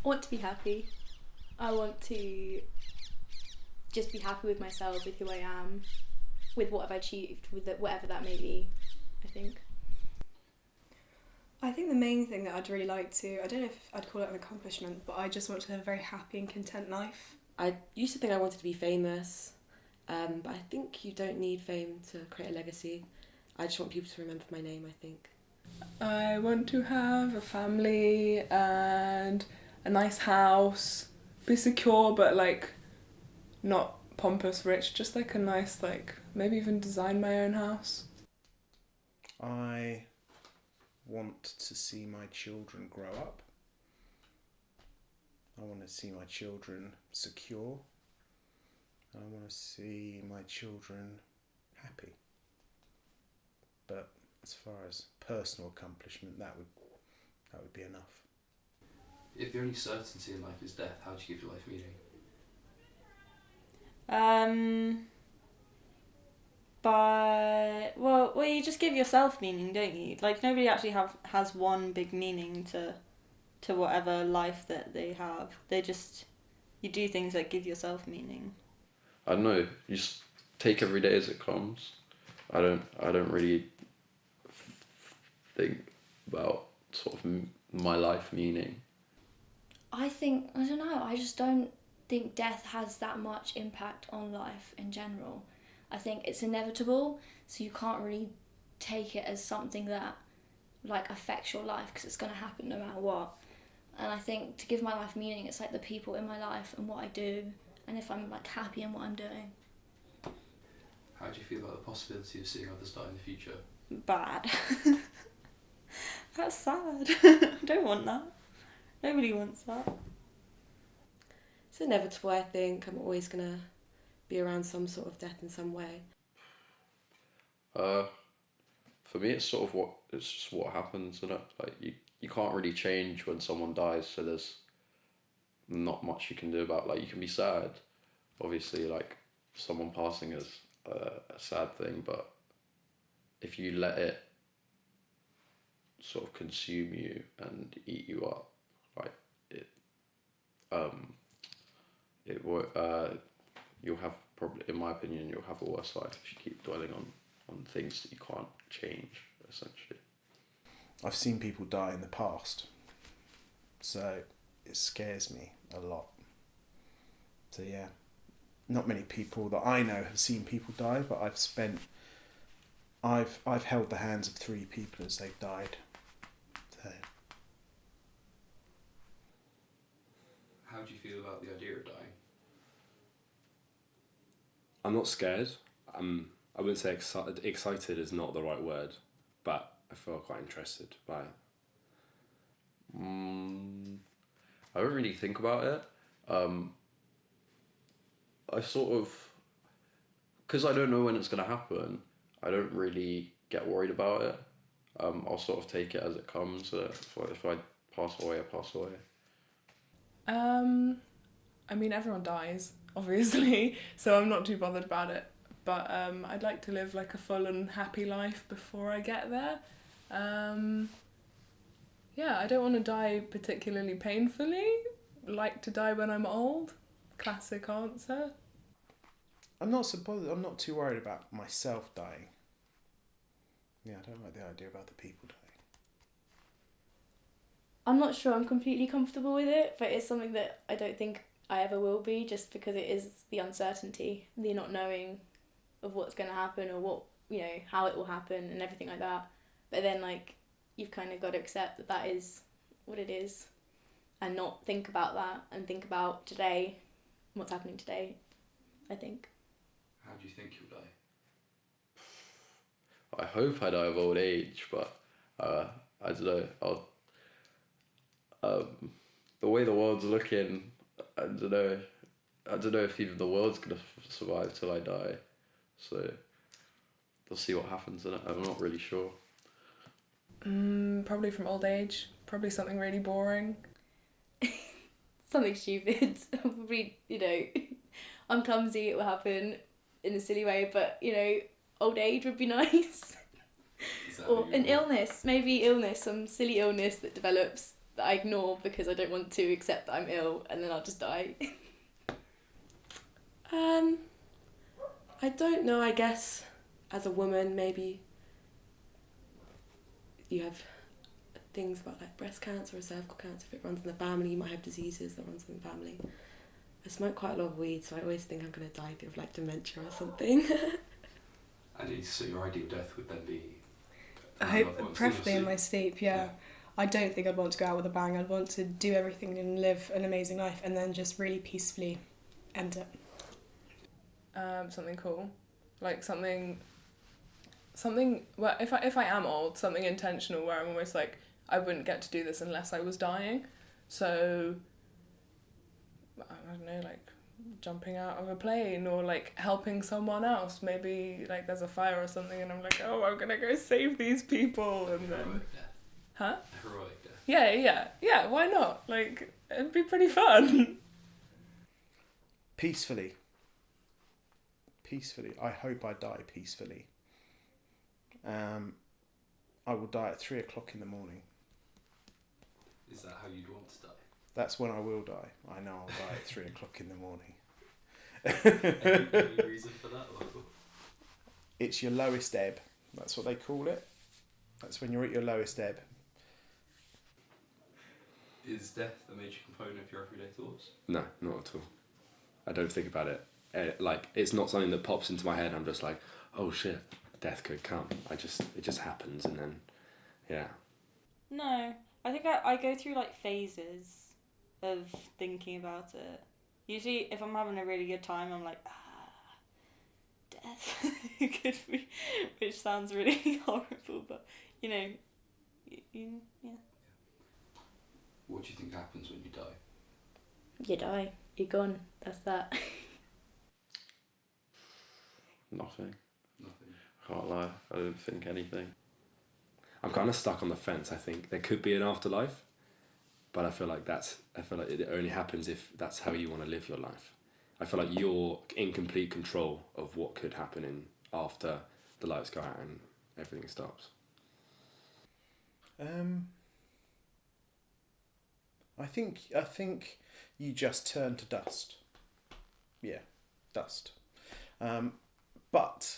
want to be happy. I want to just be happy with myself, with who I am, with what I've achieved, with whatever that may be, I think. I think the main thing that I'd really like to, I don't know if I'd call it an accomplishment, but I just want to live a very happy and content life. I used to think I wanted to be famous, but I think you don't need fame to create a legacy. I just want people to remember my name, I think. I want to have a family and a nice house, be secure but like not pompous rich, just like a nice, like maybe even design my own house. I want to see my children grow up. I want to see my children secure. I want to see my children happy. But as far as personal accomplishment, that would be enough. If the only certainty in life is death, how do you give your life meaning? But well, you just give yourself meaning, don't you? Like nobody actually has one big meaning to whatever life that they have. You do things that give yourself meaning. I don't know. You just take every day as it comes. I don't really think about sort of my life meaning. I don't know, I just don't think death has that much impact on life in general. I think it's inevitable, so you can't really take it as something that like affects your life because it's going to happen no matter what. And I think to give my life meaning, it's like the people in my life and what I do, and if I'm like happy in what I'm doing. How do you feel about the possibility of seeing others die in the future? Bad. That's sad. I don't want that. Nobody wants that. It's inevitable, I think. I'm always going to be around some sort of death in some way. For me, it's just what happens, isn't it? Like you can't really change when someone dies, so there's not much you can do about. Like you can be sad, obviously. Like someone passing is a sad thing, but if you let it sort of consume you and eat you up, like it will. You'll have probably, in my opinion, you'll have a worse life if you keep dwelling on things that you can't change, essentially. I've seen people die in the past, so it scares me a lot. So yeah, not many people that I know have seen people die, but I've held the hands of 3 people as they've died. So. How do you feel about the idea of dying? I'm not scared. I wouldn't say excited. Excited is not the right word, but I feel quite interested by it. I don't really think about it. I sort of, because I don't know when it's going to happen, I don't really get worried about it. I'll sort of take it as it comes. If I pass away, I pass away. I mean, everyone dies, obviously, so I'm not too bothered about it. But I'd like to live like a full and happy life before I get there. Yeah, I don't want to die particularly painfully. Like to die when I'm old. Classic answer. I'm not too worried about myself dying. Yeah, I don't like the idea of other people dying. I'm not sure I'm completely comfortable with it, but it's something that I don't think I ever will be, just because it is the uncertainty, the not knowing of what's going to happen or what, how it will happen and everything like that. But then like you've kind of got to accept that that is what it is and not think about that and think about today, what's happening today, I think. How do you think you'll die? I hope I die of old age, but I don't know. The way the world's looking, I don't know if even the world's gonna survive till I die. So we'll see what happens in it. I'm not really sure. Probably from old age. Probably something really boring. Something stupid. Probably, I'm clumsy, it will happen in a silly way, but, old age would be nice. Or an illness, maybe illness, some silly illness that develops that I ignore because I don't want to accept that I'm ill, and then I'll just die. I don't know, I guess as a woman maybe you have things about like breast cancer or cervical cancer. If it runs in the family, you might have diseases that runs in the family. I smoke quite a lot of weed, so I always think I'm going to die of like dementia or something. And so your ideal death would then be... I hope, preferably in my sleep, yeah. I don't think I'd want to go out with a bang. I'd want to do everything and live an amazing life and then just really peacefully end it. Something cool. Like something well, if I am old, something intentional where I'm almost like, I wouldn't get to do this unless I was dying. So, I don't know, like jumping out of a plane or like helping someone else. Maybe like there's a fire or something and I'm like, oh, I'm gonna go save these people, and then... Heroic death. Huh? A heroic death. Yeah, why not? Like, it'd be pretty fun. Peacefully. I hope I die peacefully. I will die at 3 o'clock in the morning. Is that how you'd want to die? That's when I will die. I know I'll die at 3 o'clock in the morning. Any reason for that? Or? It's your lowest ebb. That's what they call it. That's when you're at your lowest ebb. Is death a major component of your everyday thoughts? No, not at all. I don't think about it. Like, it's not something that pops into my head. I'm just like, oh shit, death could come. It just happens, and then, yeah. No, I think I go through like phases of thinking about it. Usually, if I'm having a really good time, I'm like, death could be, which sounds really horrible, but you know, yeah. What do you think happens when you die? You die. You're gone. That's that. Nothing. Nothing. Can't lie. I don't think anything. I'm kind of stuck on the fence. I think there could be an afterlife, but I feel like it only happens if that's how you want to live your life. I feel like you're in complete control of what could happen after the lights go out and everything stops. I think you just turn to dust. Yeah, dust. But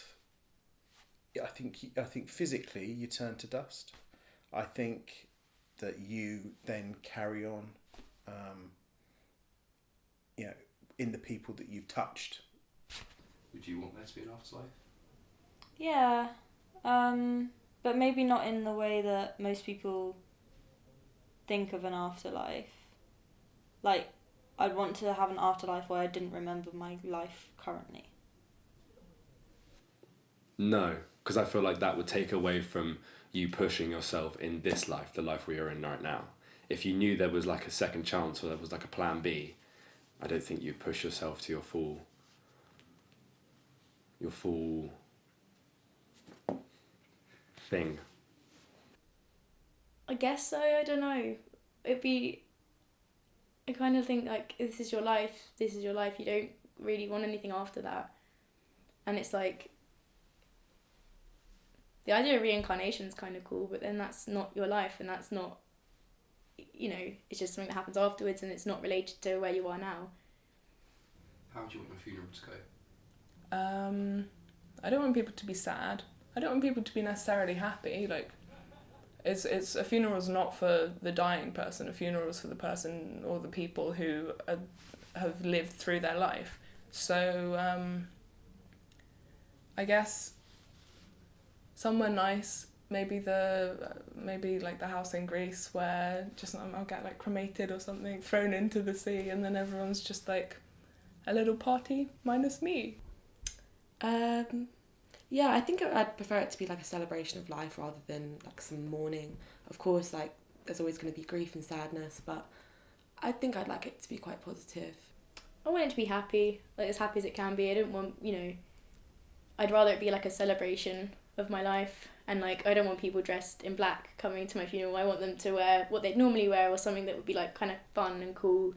I think physically you turn to dust. I think that you then carry on, in the people that you've touched. Would you want there to be an afterlife? Yeah, but maybe not in the way that most people think of an afterlife. Like, I'd want to have an afterlife where I didn't remember my life currently. No, because I feel like that would take away from you pushing yourself in this life, the life we are in right now. If you knew there was like a second chance or there was like a plan B, I don't think you'd push yourself to your full thing. I guess so. I don't know. I kind of think like, this is your life. You don't really want anything after that. And it's like, the idea of reincarnation is kind of cool, but then that's not your life, and that's not, it's just something that happens afterwards, and it's not related to where you are now. How would you want your funeral to go? I don't want people to be sad. I don't want people to be necessarily happy. Like, it's a funeral's not for the dying person. A funeral's for the person or the people who have lived through their life. So I guess somewhere nice, maybe like the house in Greece where just I'll get like cremated or something, thrown into the sea, and then everyone's just like a little party minus me. Yeah, I think I'd prefer it to be like a celebration of life rather than like some mourning. Of course, like there's always going to be grief and sadness, but I think I'd like it to be quite positive. I want it to be happy, like as happy as it can be. I don't want, I'd rather it be like a celebration of my life, and like I don't want people dressed in black coming to my funeral. I want them to wear what they'd normally wear, or something that would be like kind of fun and cool,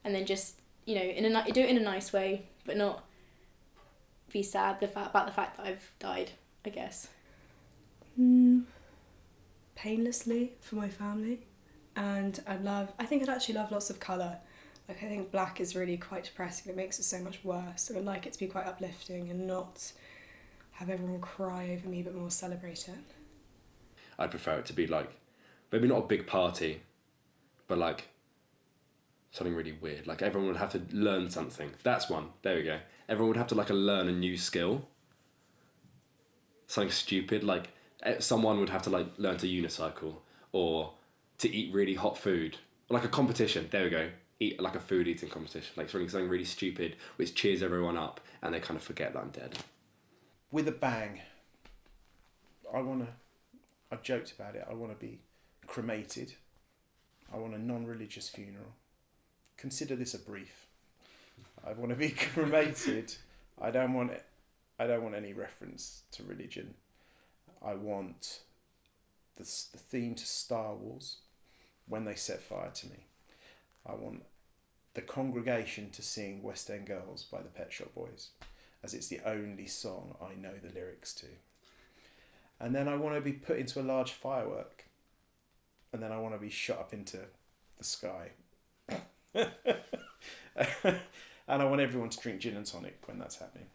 and then just do it in a nice way, but not be sad about the fact that I've died, I guess. Painlessly for my family. And I think I'd actually love lots of colour. Like, I think black is really quite depressing. It makes it so much worse. And I'd like it to be quite uplifting and not have everyone cry over me, but more celebrate it. I'd prefer it to be like, maybe not a big party, but like something really weird. Like everyone would have to learn something. That's one. There we go. Everyone would have to like learn a new skill. Something stupid. Like someone would have to like learn to unicycle or to eat really hot food. Like a competition. There we go. Eat like a food eating competition. Like something really stupid which cheers everyone up and they kind of forget that I'm dead. With a bang, I've joked about it, I want to be cremated. I want a non-religious funeral. Consider this a brief. I want to be cremated. I don't want any reference to religion. I want the theme to Star Wars, When They Set Fire to Me. I want the congregation to sing West End Girls by the Pet Shop Boys, as it's the only song I know the lyrics to. And then I want to be put into a large firework. And then I want to be shot up into the sky. And I want everyone to drink gin and tonic when that's happening.